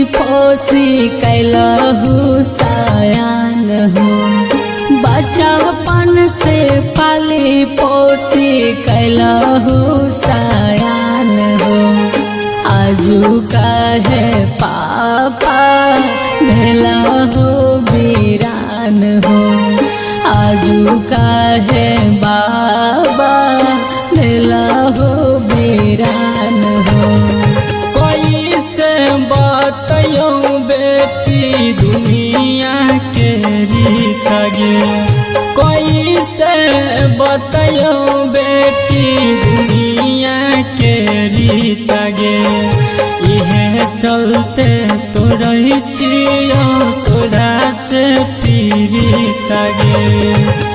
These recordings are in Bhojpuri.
पोसी कैलहु सयान हो। बचपन से पाली पोसी कैलहु सयान हो। आजू काहे पापा भेला हो वीरान हो। आजू काहे बाबा भेला हो वीरान हो। कैसे बतैयो बेटी दुनिया के रीत गे। कैसे बतैयो बेटी दुनिया के रीत गे। इहे चलते तोरई छियो तोरा से पीड़ित गे।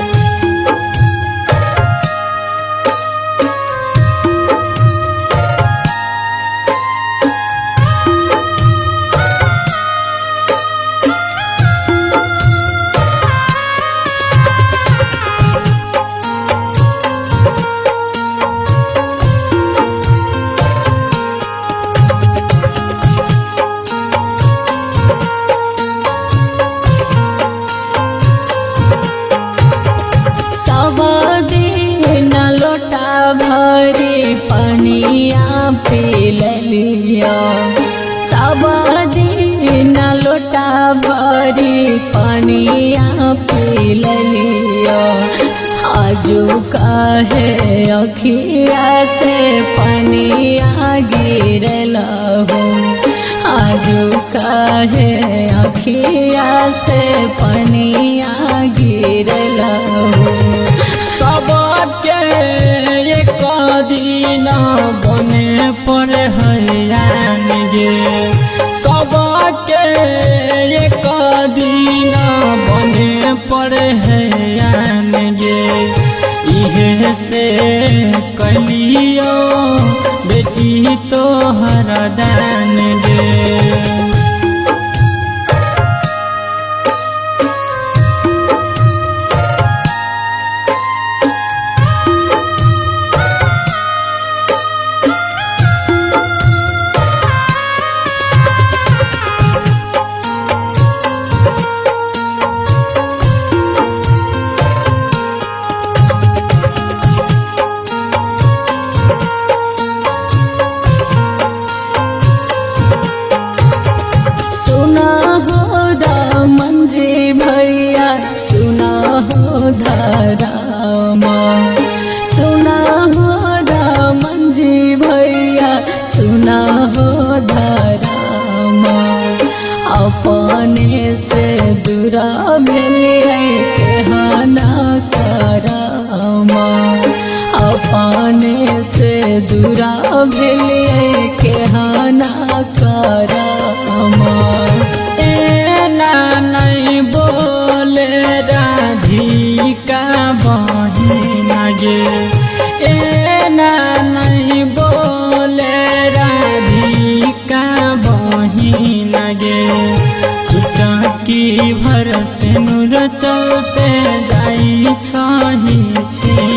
भरी पनिया पी लिया। सब दिन लोटा भरी पनिया पी लिया। आजू काहे अखिया से पनिया गिरल हो। आजू काहे अखिया से पनिया गिरल हो। सबके एक दिन बने पर हैरान गे। सबके एक दिन बने पर हैरान गे। इहे से कलियो बेटी तोहर दान गे। भैया सुना हो धरामा। सुना हो रामन जी भैया सुना हो धरामा। अपने से दूरा भेलिए केहना करामा। अपने से दूरा भेलिए केहना करामा। नहीं बोले राधिका बहिना गे। नहीं बोले राधिका बहिना गे। चुटकी भर से नूर चलते जाई छही छे।